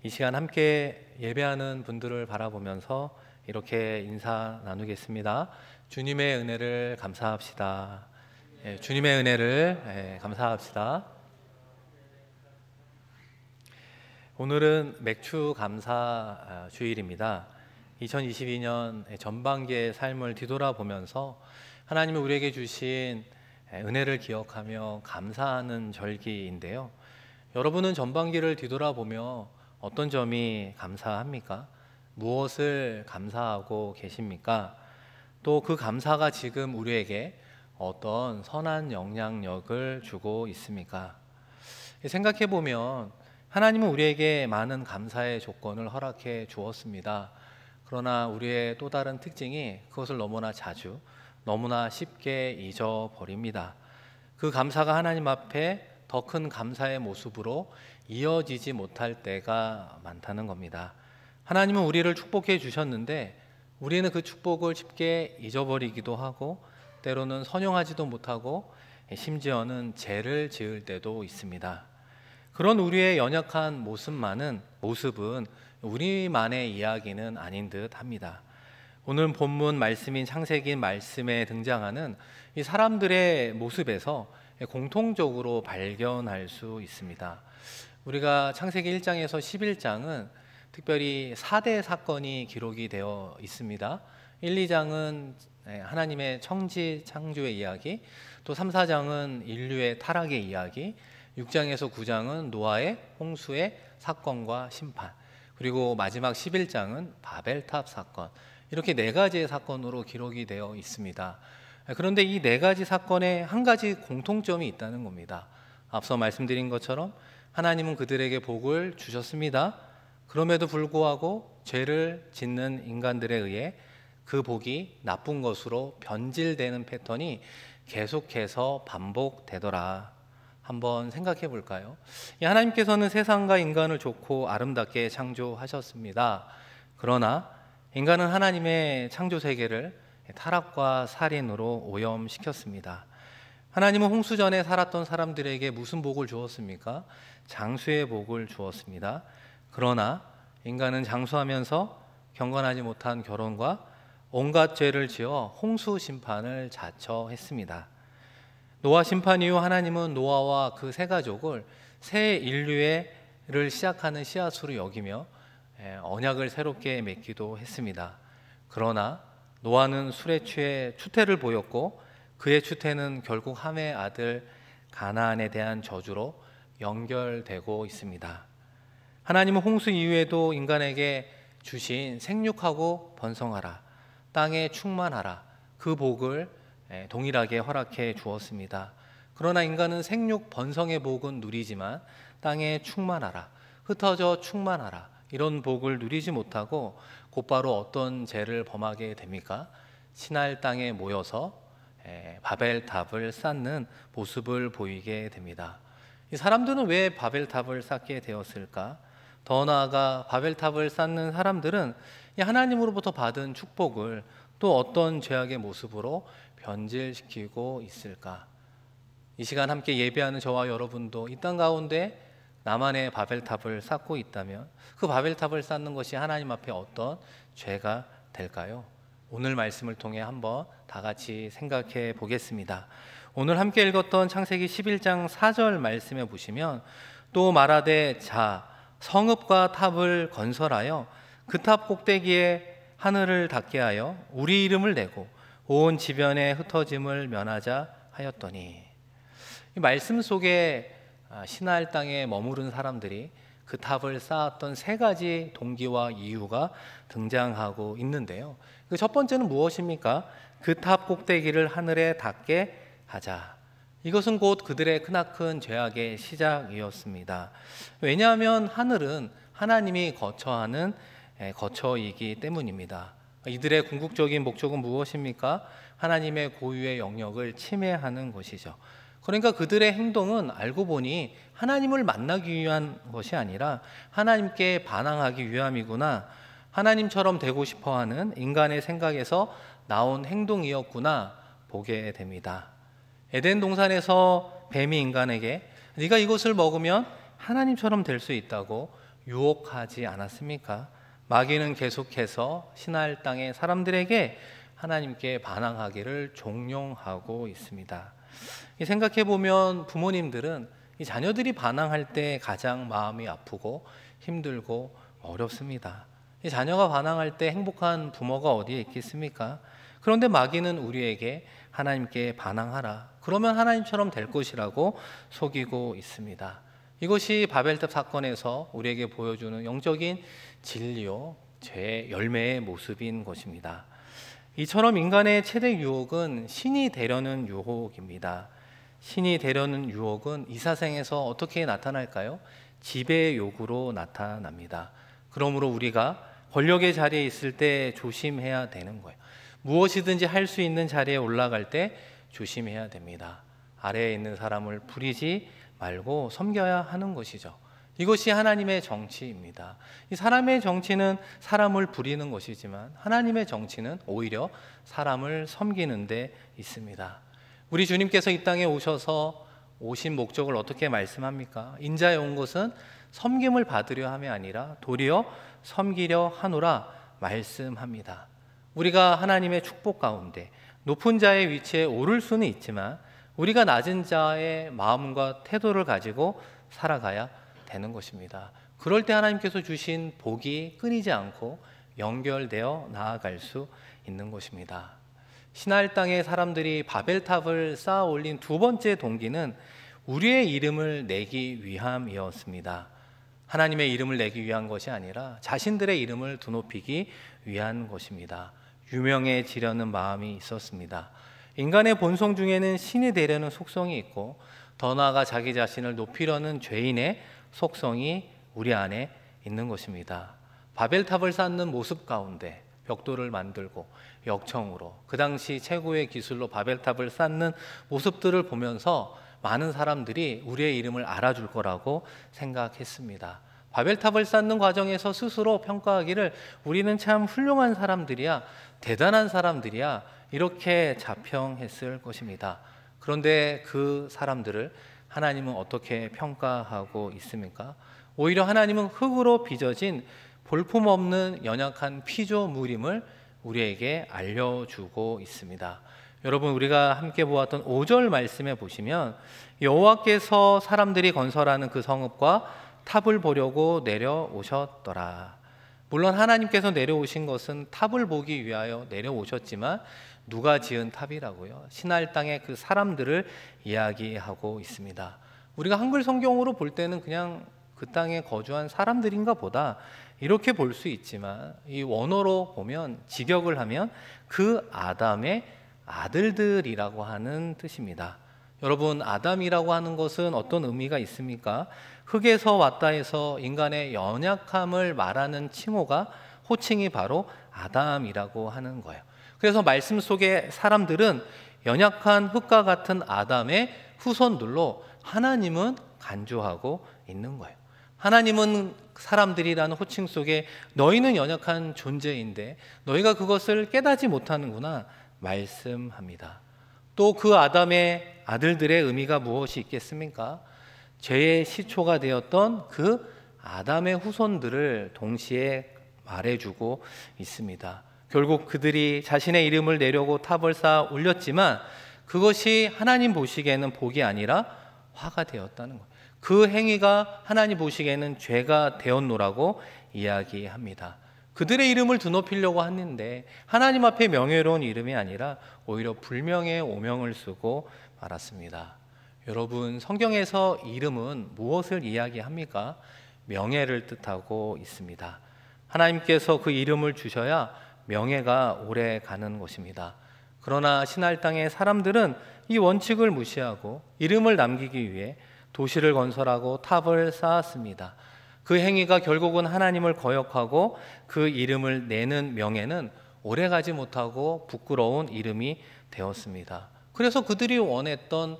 이 시간 함께 예배하는 분들을 바라보면서 이렇게 인사 나누겠습니다. 주님의 은혜를 감사합시다. 주님의 은혜를 감사합시다. 오늘은 맥주 감사 주일입니다. 2022년 전반기의 삶을 뒤돌아보면서 하나님이 우리에게 주신 은혜를 기억하며 감사하는 절기인데요. 여러분은 전반기를 뒤돌아보며 어떤 점이 감사합니까? 무엇을 감사하고 계십니까? 또 그 감사가 지금 우리에게 어떤 선한 영향력을 주고 있습니까? 생각해 보면 하나님은 우리에게 많은 감사의 조건을 허락해 주었습니다. 그러나 우리의 또 다른 특징이 그것을 너무나 자주, 너무나 쉽게 잊어버립니다. 그 감사가 하나님 앞에 더 큰 감사의 모습으로 이어지지 못할 때가 많다는 겁니다. 하나님은 우리를 축복해 주셨는데 우리는 그 축복을 쉽게 잊어버리기도 하고 때로는 선용하지도 못하고 심지어는 죄를 지을 때도 있습니다. 그런 우리의 연약한 모습은 우리만의 이야기는 아닌 듯 합니다. 오늘 본문 말씀인 창세기 말씀에 등장하는 이 사람들의 모습에서 공통적으로 발견할 수 있습니다. 우리가 창세기 1장에서 11장은 특별히 4대 사건이 기록이 되어 있습니다. 1, 2장은 하나님의 청지 창조의 이야기, 또 3, 4장은 인류의 타락의 이야기, 6장에서 9장은 노아의 홍수의 사건과 심판, 그리고 마지막 11장은 바벨탑 사건, 이렇게 네 가지의 사건으로 기록이 되어 있습니다. 그런데 이 네 가지 사건에 한 가지 공통점이 있다는 겁니다. 앞서 말씀드린 것처럼 하나님은 그들에게 복을 주셨습니다. 그럼에도 불구하고 죄를 짓는 인간들에 의해 그 복이 나쁜 것으로 변질되는 패턴이 계속해서 반복되더라. 한번 생각해 볼까요? 하나님께서는 세상과 인간을 좋고 아름답게 창조하셨습니다. 그러나 인간은 하나님의 창조 세계를 타락과 살인으로 오염시켰습니다. 하나님은 홍수 전에 살았던 사람들에게 무슨 복을 주었습니까? 장수의 복을 주었습니다. 그러나 인간은 장수하면서 경건하지 못한 결혼과 온갖 죄를 지어 홍수 심판을 자처했습니다. 노아 심판 이후 하나님은 노아와 그 세 가족을 새 인류를 시작하는 씨앗으로 여기며 언약을 새롭게 맺기도 했습니다. 그러나 노아는 술에 취해 추태를 보였고 그의 추태는 결국 함의 아들 가나안에 대한 저주로 연결되고 있습니다. 하나님은 홍수 이후에도 인간에게 주신 생육하고 번성하라, 땅에 충만하라, 그 복을 동일하게 허락해 주었습니다. 그러나 인간은 생육 번성의 복은 누리지만 땅에 충만하라, 흩어져 충만하라, 이런 복을 누리지 못하고 곧바로 어떤 죄를 범하게 됩니까? 신할 땅에 모여서 바벨탑을 쌓는 모습을 보이게 됩니다. 이 사람들은 왜 바벨탑을 쌓게 되었을까? 더 나아가 바벨탑을 쌓는 사람들은 하나님으로부터 받은 축복을 또 어떤 죄악의 모습으로 변질시키고 있을까? 이 시간 함께 예배하는 저와 여러분도 이 땅 가운데 나만의 바벨탑을 쌓고 있다면 그 바벨탑을 쌓는 것이 하나님 앞에 어떤 죄가 될까요? 오늘 말씀을 통해 한번 다 같이 생각해 보겠습니다. 오늘 함께 읽었던 창세기 11장 4절 말씀에 보시면 또 말하되 자 성읍과 탑을 건설하여 그 탑 꼭대기에 하늘을 닿게 하여 우리 이름을 내고 온 지변의 흩어짐을 면하자 하였더니, 이 말씀 속에 시나일 땅에 머무른 사람들이 그 탑을 쌓았던 세 가지 동기와 이유가 등장하고 있는데요. 그 첫 번째는 무엇입니까? 그 탑 꼭대기를 하늘에 닿게 하자. 이것은 곧 그들의 크나큰 죄악의 시작이었습니다. 왜냐하면 하늘은 하나님이 거처하는 거처이기 때문입니다. 이들의 궁극적인 목적은 무엇입니까? 하나님의 고유의 영역을 침해하는 것이죠. 그러니까 그들의 행동은 알고 보니 하나님을 만나기 위한 것이 아니라 하나님께 반항하기 위함이구나, 하나님처럼 되고 싶어하는 인간의 생각에서 나온 행동이었구나 보게 됩니다. 에덴 동산에서 뱀이 인간에게 네가 이것을 먹으면 하나님처럼 될 수 있다고 유혹하지 않았습니까? 마귀는 계속해서 신할 땅의 사람들에게 하나님께 반항하기를 종용하고 있습니다. 생각해 보면 부모님들은 이 자녀들이 반항할 때 가장 마음이 아프고 힘들고 어렵습니다. 이 자녀가 반항할 때 행복한 부모가 어디에 있겠습니까? 그런데 마귀는 우리에게 하나님께 반항하라, 그러면 하나님처럼 될 것이라고 속이고 있습니다. 이것이 바벨탑 사건에서 우리에게 보여주는 영적인 진리요, 죄의 열매의 모습인 것입니다. 이처럼 인간의 최대 유혹은 신이 되려는 유혹입니다. 신이 되려는 유혹은 이 사생에서 어떻게 나타날까요? 지배의 욕으로 나타납니다. 그러므로 우리가 권력의 자리에 있을 때 조심해야 되는 거예요. 무엇이든지 할 수 있는 자리에 올라갈 때 조심해야 됩니다. 아래에 있는 사람을 부리지 말고 섬겨야 하는 것이죠. 이것이 하나님의 정치입니다. 이 사람의 정치는 사람을 부리는 것이지만 하나님의 정치는 오히려 사람을 섬기는 데 있습니다. 우리 주님께서 이 땅에 오신 목적을 어떻게 말씀합니까? 인자에 온 것은 섬김을 받으려 함이 아니라 도리어 섬기려 하노라 말씀합니다. 우리가 하나님의 축복 가운데 높은 자의 위치에 오를 수는 있지만 우리가 낮은 자의 마음과 태도를 가지고 살아가야 되는 것입니다. 그럴 때 하나님께서 주신 복이 끊이지 않고 연결되어 나아갈 수 있는 것입니다. 신할 땅의 사람들이 바벨탑을 쌓아 올린 두 번째 동기는 우리의 이름을 내기 위함이었습니다. 하나님의 이름을 내기 위한 것이 아니라 자신들의 이름을 드높이기 위한 것입니다. 유명해지려는 마음이 있었습니다. 인간의 본성 중에는 신이 되려는 속성이 있고 더 나아가 자기 자신을 높이려는 죄인의 속성이 우리 안에 있는 것입니다. 바벨탑을 쌓는 모습 가운데 벽돌을 만들고 역청으로 그 당시 최고의 기술로 바벨탑을 쌓는 모습들을 보면서 많은 사람들이 우리의 이름을 알아줄 거라고 생각했습니다. 바벨탑을 쌓는 과정에서 스스로 평가하기를 우리는 참 훌륭한 사람들이야, 대단한 사람들이야, 이렇게 자평했을 것입니다. 그런데 그 사람들을 하나님은 어떻게 평가하고 있습니까? 오히려 하나님은 흙으로 빚어진 볼품없는 연약한 피조물임을 우리에게 알려주고 있습니다. 여러분, 우리가 함께 보았던 5절 말씀에 보시면 여호와께서 사람들이 건설하는 그 성읍과 탑을 보려고 내려오셨더라. 물론 하나님께서 내려오신 것은 탑을 보기 위하여 내려오셨지만 누가 지은 탑이라고요? 신할 땅의 그 사람들을 이야기하고 있습니다. 우리가 한글 성경으로 볼 때는 그냥 그 땅에 거주한 사람들인가 보다 이렇게 볼 수 있지만 이 원어로 보면 직역을 하면 그 아담의 아들들이라고 하는 뜻입니다. 여러분, 아담이라고 하는 것은 어떤 의미가 있습니까? 흙에서 왔다 해서 인간의 연약함을 말하는 칭호가 호칭이 바로 아담이라고 하는 거예요. 그래서 말씀 속의 사람들은 연약한 흙과 같은 아담의 후손들로 하나님은 간주하고 있는 거예요. 하나님은 사람들이라는 호칭 속에 너희는 연약한 존재인데 너희가 그것을 깨닫지 못하는구나 말씀합니다. 또 그 아담의 아들들의 의미가 무엇이 있겠습니까? 죄의 시초가 되었던 그 아담의 후손들을 동시에 말해주고 있습니다. 결국 그들이 자신의 이름을 내려고 탑을 쌓아 올렸지만 그것이 하나님 보시기에는 복이 아니라 화가 되었다는 거예요. 그 행위가 하나님 보시기에는 죄가 되었노라고 이야기합니다. 그들의 이름을 드높이려고 했는데 하나님 앞에 명예로운 이름이 아니라 오히려 불명예의 오명을 쓰고 말았습니다. 여러분, 성경에서 이름은 무엇을 이야기합니까? 명예를 뜻하고 있습니다. 하나님께서 그 이름을 주셔야 명예가 오래 가는 것입니다. 그러나 신할 땅의 사람들은 이 원칙을 무시하고 이름을 남기기 위해 도시를 건설하고 탑을 쌓았습니다. 그 행위가 결국은 하나님을 거역하고 그 이름을 내는 명예는 오래가지 못하고 부끄러운 이름이 되었습니다. 그래서 그들이 원했던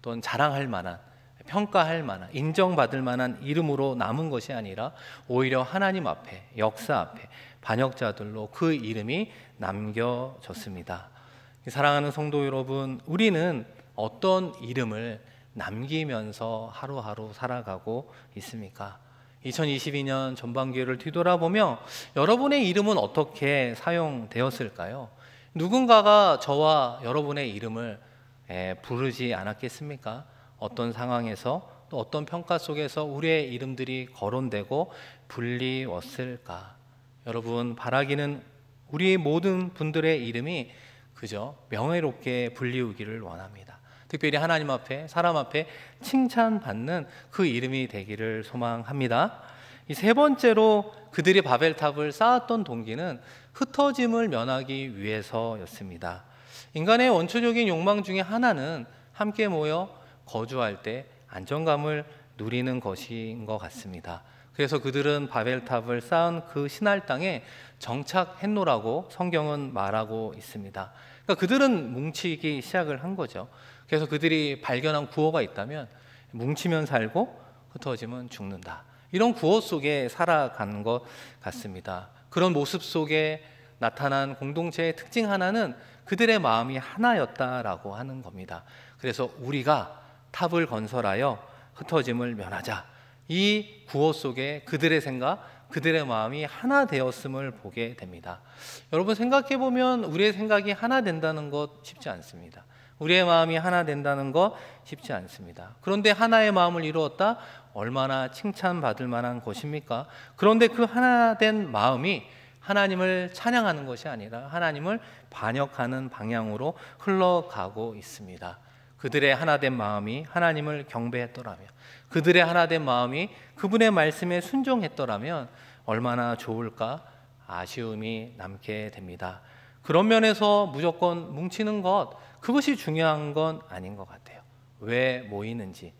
또는 자랑할 만한, 평가할 만한, 인정받을 만한 이름으로 남은 것이 아니라 오히려 하나님 앞에, 역사 앞에 반역자들로 그 이름이 남겨졌습니다. 사랑하는 성도 여러분, 우리는 어떤 이름을 남기면서 하루하루 살아가고 있습니까? 2022년 전반기를 뒤돌아보며 여러분의 이름은 어떻게 사용되었을까요? 누군가가 저와 여러분의 이름을 부르지 않았겠습니까? 어떤 상황에서 또 어떤 평가 속에서 우리의 이름들이 거론되고 불리웠을까? 여러분, 바라기는 우리 모든 분들의 이름이 그저 명예롭게 불리우기를 원합니다. 특별히 하나님 앞에, 사람 앞에 칭찬받는 그 이름이 되기를 소망합니다. 이 세 번째로 그들이 바벨탑을 쌓았던 동기는 흩어짐을 면하기 위해서였습니다. 인간의 원초적인 욕망 중에 하나는 함께 모여 거주할 때 안정감을 누리는 것인 것 같습니다. 그래서 그들은 바벨탑을 쌓은 그 신할 땅에 정착했노라고 성경은 말하고 있습니다. 그러니까 그들은 뭉치기 시작을 한 거죠. 그래서 그들이 발견한 구호가 있다면 뭉치면 살고 흩어지면 죽는다. 이런 구호 속에 살아가는 것 같습니다. 그런 모습 속에 나타난 공동체의 특징 하나는 그들의 마음이 하나였다라고 하는 겁니다. 그래서 우리가 탑을 건설하여 흩어짐을 면하자. 이 구호 속에 그들의 생각, 그들의 마음이 하나 되었음을 보게 됩니다. 여러분, 생각해 보면 우리의 생각이 하나 된다는 것 쉽지 않습니다. 우리의 마음이 하나 된다는 것 쉽지 않습니다. 그런데 하나의 마음을 이루었다? 얼마나 칭찬받을 만한 것입니까? 그런데 그 하나 된 마음이 하나님을 찬양하는 것이 아니라 하나님을 반역하는 방향으로 흘러가고 있습니다. 그들의 하나된 마음이 하나님을 경배했더라면, 그들의 하나된 마음이 그분의 말씀에 순종했더라면 얼마나 좋을까 아쉬움이 남게 됩니다. 그런 면에서 무조건 뭉치는 것, 그것이 중요한 건 아닌 것 같아요. 왜 모이는지,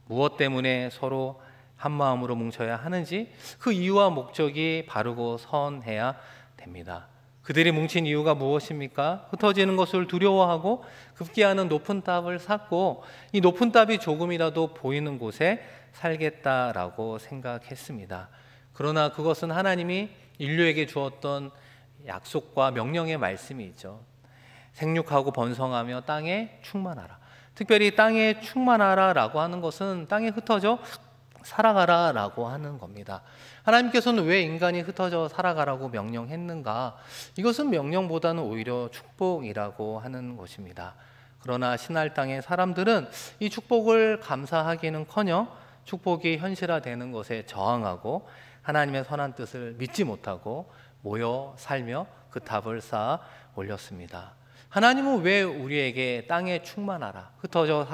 무엇 때문에 서로 한 마음으로 뭉쳐야 하는지 그 이유와 목적이 바르고 선해야 됩니다. 그들이 뭉친 이유가 무엇입니까? 흩어지는 것을 두려워하고 급기야는 높은 탑을 쌓고 이 높은 탑이 조금이라도 보이는 곳에 살겠다라고 생각했습니다. 그러나 그것은 하나님이 인류에게 주었던 약속과 명령의 말씀이 있죠. 생육하고 번성하며 땅에 충만하라. 특별히 땅에 충만하라라고 하는 것은 땅에 흩어져 살아가라라고 하는 겁니다. 하나님께서는 왜 인간이 흩어져 살아가라고 명령했는가? 이것은 명령보다는 오히려 축복이라고 하는 것입니다. 그러나 신할 땅의 사람들은 이 축복을 감사하기는커녕 축복이 현실화되는 것에 저항하고 하나님의 선한 뜻을 믿지 못하고 모여 살며 그 탑을 쌓아 올렸습니다. 하나님은 왜 우리에게 땅에 충만하라, 흩어져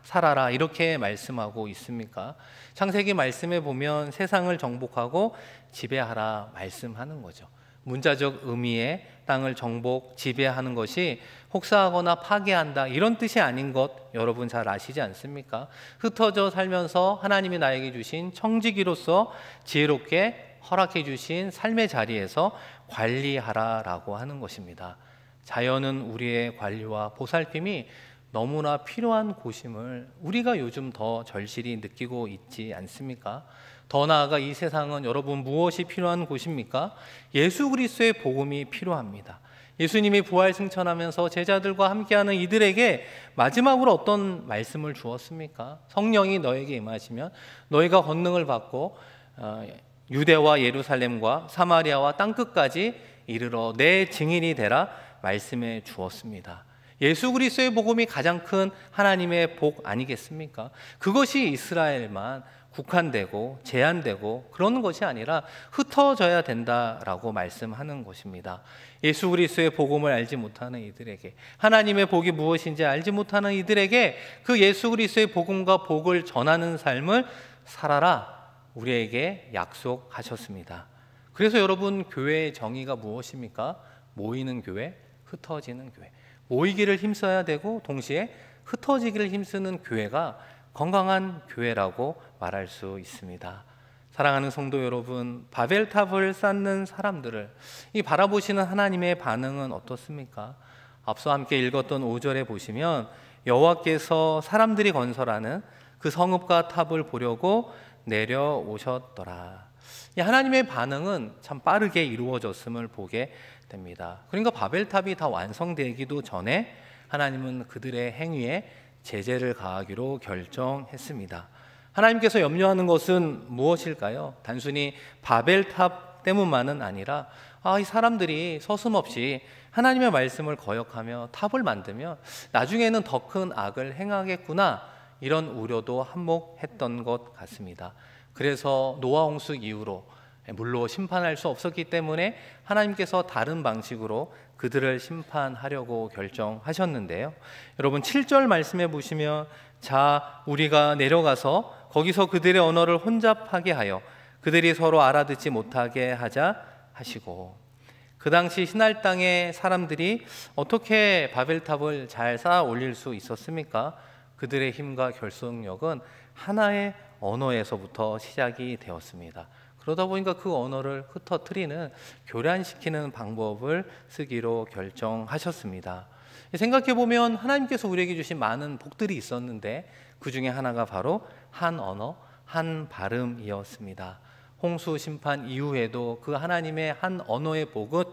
살아라 이렇게 말씀하고 있습니까? 창세기 말씀에 보면 세상을 정복하고 지배하라 말씀하는 거죠. 문자적 의미의 땅을 정복, 지배하는 것이 혹사하거나 파괴한다 이런 뜻이 아닌 것 여러분 잘 아시지 않습니까? 흩어져 살면서 하나님이 나에게 주신 청지기로서 지혜롭게 허락해 주신 삶의 자리에서 관리하라라고 하는 것입니다. 자연은 우리의 관리와 보살핌이 너무나 필요한 곳임을 우리가 요즘 더 절실히 느끼고 있지 않습니까? 더 나아가 이 세상은 여러분 무엇이 필요한 곳입니까? 예수 그리스도의 복음이 필요합니다. 예수님이 부활 승천하면서 제자들과 함께하는 이들에게 마지막으로 어떤 말씀을 주었습니까? 성령이 너에게 임하시면 너희가 권능을 받고 유대와 예루살렘과 사마리아와 땅끝까지 이르러 내 증인이 되라 말씀해 주었습니다. 예수 그리스도의 복음이 가장 큰 하나님의 복 아니겠습니까? 그것이 이스라엘만 국한되고 제한되고 그러는 것이 아니라 흩어져야 된다라고 말씀하는 것입니다. 예수 그리스도의 복음을 알지 못하는 이들에게, 하나님의 복이 무엇인지 알지 못하는 이들에게 그 예수 그리스도의 복음과 복을 전하는 삶을 살아라 우리에게 약속하셨습니다. 그래서 여러분, 교회의 정의가 무엇입니까? 모이는 교회, 흩어지는 교회. 모이기를 힘써야 되고 동시에 흩어지기를 힘쓰는 교회가 건강한 교회라고 말할 수 있습니다. 사랑하는 성도 여러분, 바벨탑을 쌓는 사람들을 이 바라보시는 하나님의 반응은 어떻습니까? 앞서 함께 읽었던 5절에 보시면 여호와께서 사람들이 건설하는 그 성읍과 탑을 보려고 내려오셨더라. 이 하나님의 반응은 참 빠르게 이루어졌음을 보게 됩니다. 그러니까 바벨탑이 다 완성되기도 전에 하나님은 그들의 행위에 제재를 가하기로 결정했습니다. 하나님께서 염려하는 것은 무엇일까요? 단순히 바벨탑 때문만은 아니라 이 사람들이 서슴없이 하나님의 말씀을 거역하며 탑을 만들면 나중에는 더 큰 악을 행하겠구나, 이런 우려도 한몫했던 것 같습니다. 그래서 노아 홍수 이후로 물로 심판할 수 없었기 때문에 하나님께서 다른 방식으로 그들을 심판하려고 결정하셨는데요. 여러분 7절 말씀에 보시면, 자 우리가 내려가서 거기서 그들의 언어를 혼잡하게 하여 그들이 서로 알아듣지 못하게 하자 하시고, 그 당시 시날 땅의 사람들이 어떻게 바벨탑을 잘 쌓아 올릴 수 있었습니까? 그들의 힘과 결속력은 하나의 언어에서부터 시작이 되었습니다. 그러다 보니까 그 언어를 흩어뜨리는, 교란시키는 방법을 쓰기로 결정하셨습니다. 생각해보면 하나님께서 우리에게 주신 많은 복들이 있었는데 그 중에 하나가 바로 한 언어, 한 발음이었습니다. 홍수 심판 이후에도 그 하나님의 한 언어의 복은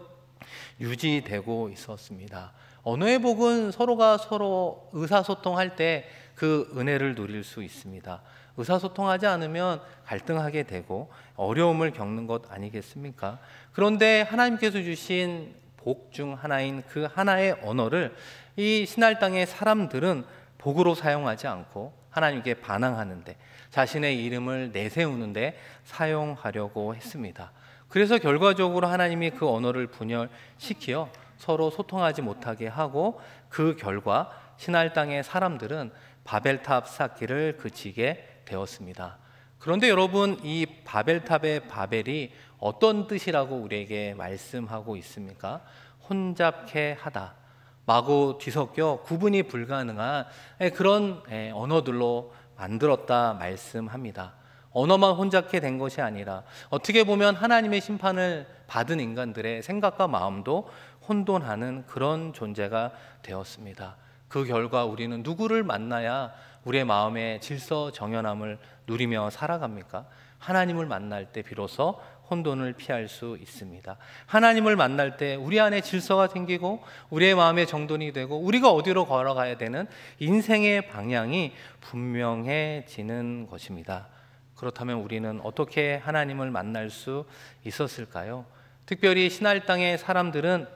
유지되고 있었습니다. 언어의 복은 서로가 서로 의사소통할 때 그 은혜를 누릴 수 있습니다. 의사소통하지 않으면 갈등하게 되고 어려움을 겪는 것 아니겠습니까? 그런데 하나님께서 주신 복 중 하나인 그 하나의 언어를 이 신할 땅의 사람들은 복으로 사용하지 않고 하나님께 반항하는데, 자신의 이름을 내세우는데 사용하려고 했습니다. 그래서 결과적으로 하나님이 그 언어를 분열시켜 서로 소통하지 못하게 하고, 그 결과 신할 땅의 사람들은 바벨탑 쌓기를 그치게 되었습니다. 그런데 여러분, 이 바벨탑의 바벨이 어떤 뜻이라고 우리에게 말씀하고 있습니까? 혼잡케 하다, 마구 뒤섞여 구분이 불가능한 그런 언어들로 만들었다 말씀합니다. 언어만 혼잡게 된 것이 아니라 어떻게 보면 하나님의 심판을 받은 인간들의 생각과 마음도 혼돈하는 그런 존재가 되었습니다. 그 결과 우리는 누구를 만나야 우리의 마음의 질서정연함을 누리며 살아갑니까? 하나님을 만날 때 비로소 혼돈을 피할 수 있습니다. 하나님을 만날 때 우리 안에 질서가 생기고 우리의 마음의 정돈이 되고 우리가 어디로 걸어가야 되는 인생의 방향이 분명해지는 것입니다. 그렇다면 우리는 어떻게 하나님을 만날 수 있었을까요? 특별히 신할 땅의 사람들은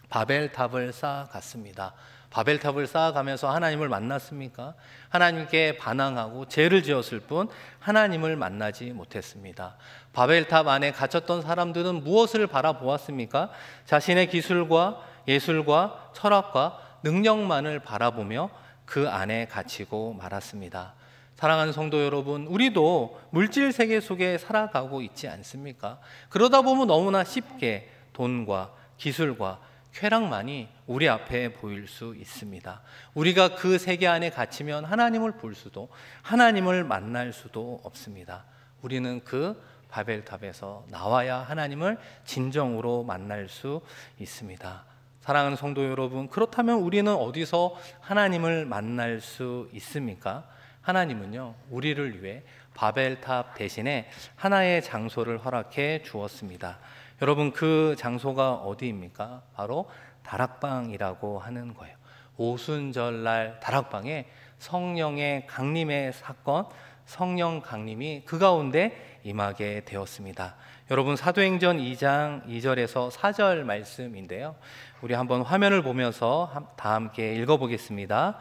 바벨탑을 쌓아갔습니다. 바벨탑을 쌓아가면서 하나님을 만났습니까? 하나님께 반항하고 죄를 지었을 뿐 하나님을 만나지 못했습니다. 바벨탑 안에 갇혔던 사람들은 무엇을 바라보았습니까? 자신의 기술과 예술과 철학과 능력만을 바라보며 그 안에 갇히고 말았습니다. 사랑하는 성도 여러분, 우리도 물질 세계 속에 살아가고 있지 않습니까? 그러다 보면 너무나 쉽게 돈과 기술과 쾌락만이 우리 앞에 보일 수 있습니다. 우리가 그 세계 안에 갇히면 하나님을 볼 수도, 하나님을 만날 수도 없습니다. 우리는 그 바벨탑에서 나와야 하나님을 진정으로 만날 수 있습니다. 사랑하는 성도 여러분, 그렇다면 우리는 어디서 하나님을 만날 수 있습니까? 하나님은요, 우리를 위해 바벨탑 대신에 하나의 장소를 허락해 주었습니다. 여러분, 그 장소가 어디입니까? 바로 다락방이라고 하는 거예요. 오순절날 다락방에 성령의 강림의 사건, 성령 강림이 그 가운데 임하게 되었습니다. 여러분, 사도행전 2장 2절에서 4절 말씀인데요, 우리 한번 화면을 보면서 다 함께 읽어보겠습니다.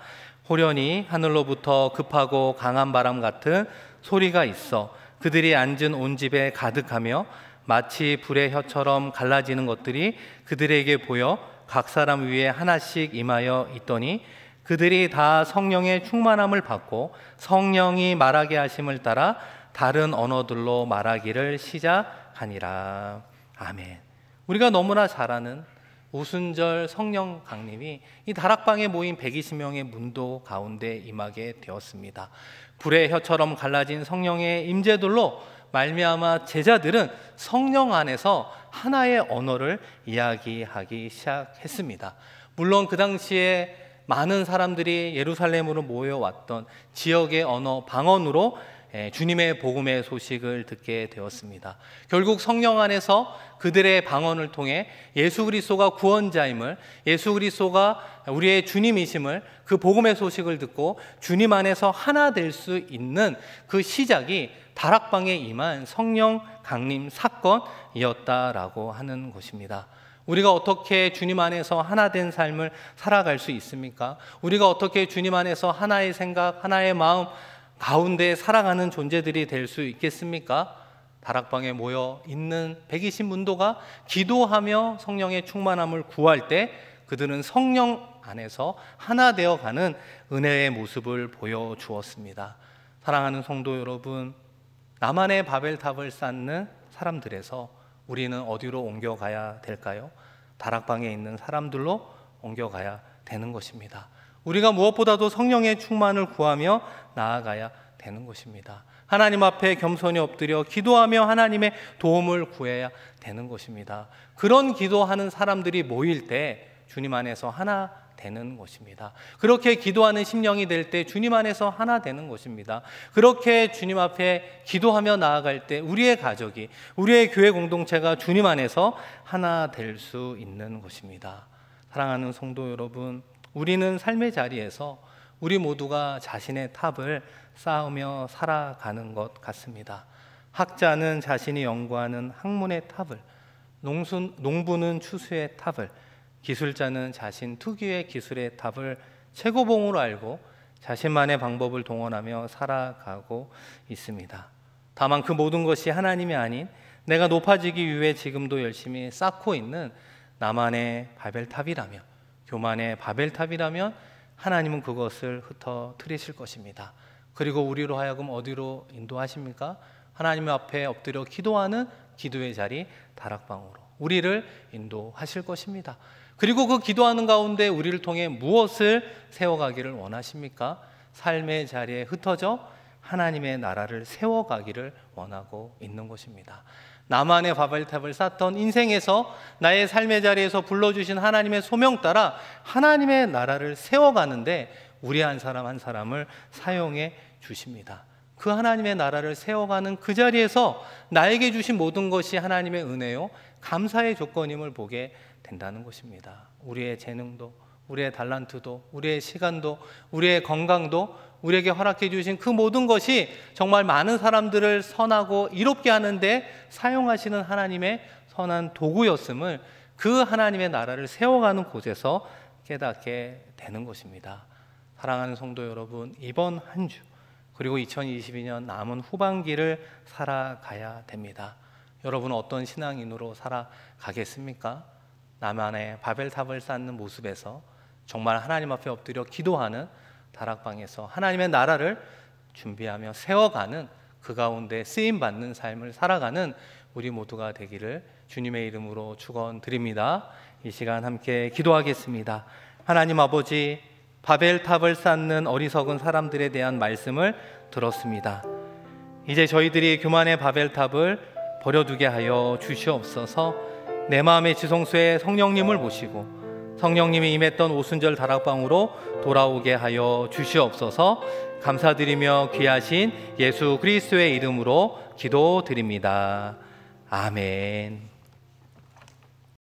호련히 하늘로부터 급하고 강한 바람 같은 소리가 있어 그들이 앉은 온 집에 가득하며 마치 불의 혀처럼 갈라지는 것들이 그들에게 보여 각 사람 위에 하나씩 임하여 있더니 그들이 다 성령의 충만함을 받고 성령이 말하게 하심을 따라 다른 언어들로 말하기를 시작하니라. 아멘. 우리가 너무나 잘 아는 오순절 성령 강림이 이 다락방에 모인 120명의 문도 가운데 임하게 되었습니다. 불의 혀처럼 갈라진 성령의 임재들로 말미암아 제자들은 성령 안에서 하나의 언어를 이야기하기 시작했습니다. 물론 그 당시에 많은 사람들이 예루살렘으로 모여왔던 지역의 언어, 방언으로 주님의 복음의 소식을 듣게 되었습니다. 결국 성령 안에서 그들의 방언을 통해 예수 그리스도가 구원자임을, 예수 그리스도가 우리의 주님이심을, 그 복음의 소식을 듣고 주님 안에서 하나 될 수 있는 그 시작이 다락방에 임한 성령 강림 사건이었다라고 하는 것입니다. 우리가 어떻게 주님 안에서 하나 된 삶을 살아갈 수 있습니까? 우리가 어떻게 주님 안에서 하나의 생각, 하나의 마음 가운데 살아가는 존재들이 될 수 있겠습니까? 다락방에 모여 있는 120문도가 기도하며 성령의 충만함을 구할 때 그들은 성령 안에서 하나 되어가는 은혜의 모습을 보여주었습니다. 사랑하는 성도 여러분, 나만의 바벨탑을 쌓는 사람들에서 우리는 어디로 옮겨가야 될까요? 다락방에 있는 사람들로 옮겨가야 되는 것입니다. 우리가 무엇보다도 성령의 충만을 구하며 나아가야 되는 것입니다. 하나님 앞에 겸손히 엎드려 기도하며 하나님의 도움을 구해야 되는 것입니다. 그런 기도하는 사람들이 모일 때 주님 안에서 하나 되는 것입니다. 그렇게 기도하는 심령이 될 때 주님 안에서 하나 되는 것입니다. 그렇게 주님 앞에 기도하며 나아갈 때 우리의 가족이, 우리의 교회 공동체가 주님 안에서 하나 될 수 있는 것입니다. 사랑하는 성도 여러분, 우리는 삶의 자리에서 우리 모두가 자신의 탑을 쌓으며 살아가는 것 같습니다. 학자는 자신이 연구하는 학문의 탑을, 농부는 추수의 탑을, 기술자는 자신 특유의 기술의 탑을 최고봉으로 알고 자신만의 방법을 동원하며 살아가고 있습니다. 다만 그 모든 것이 하나님이 아닌 내가 높아지기 위해 지금도 열심히 쌓고 있는 나만의 바벨탑이라면, 교만의 바벨탑이라면 하나님은 그것을 흩어뜨리실 것입니다. 그리고 우리로 하여금 어디로 인도하십니까? 하나님 앞에 엎드려 기도하는 기도의 자리, 다락방으로 우리를 인도하실 것입니다. 그리고 그 기도하는 가운데 우리를 통해 무엇을 세워가기를 원하십니까? 삶의 자리에 흩어져 하나님의 나라를 세워가기를 원하고 있는 것입니다. 나만의 바벨탑을 쌓던 인생에서 나의 삶의 자리에서 불러주신 하나님의 소명 따라 하나님의 나라를 세워가는데 우리 한 사람 한 사람을 사용해 주십니다. 그 하나님의 나라를 세워가는 그 자리에서 나에게 주신 모든 것이 하나님의 은혜요 감사의 조건임을 보게 된다는 것입니다. 우리의 재능도, 우리의 달란트도, 우리의 시간도, 우리의 건강도, 우리에게 허락해 주신 그 모든 것이 정말 많은 사람들을 선하고 이롭게 하는데 사용하시는 하나님의 선한 도구였음을 그 하나님의 나라를 세워가는 곳에서 깨닫게 되는 것입니다. 사랑하는 성도 여러분, 이번 한 주 그리고 2022년 남은 후반기를 살아가야 됩니다. 여러분은 어떤 신앙인으로 살아가겠습니까? 나만의 바벨탑을 쌓는 모습에서 정말 하나님 앞에 엎드려 기도하는 다락방에서 하나님의 나라를 준비하며 세워가는 그 가운데 쓰임받는 삶을 살아가는 우리 모두가 되기를 주님의 이름으로 축원드립니다. 이 시간 함께 기도하겠습니다. 하나님 아버지, 바벨탑을 쌓는 어리석은 사람들에 대한 말씀을 들었습니다. 이제 저희들이 교만의 바벨탑을 버려두게 하여 주시옵소서. 내 마음의 지성소에 성령님을 모시고 성령님이 임했던 오순절 다락방으로 돌아오게 하여 주시옵소서. 감사드리며 귀하신 예수 그리스도의 이름으로 기도드립니다. 아멘.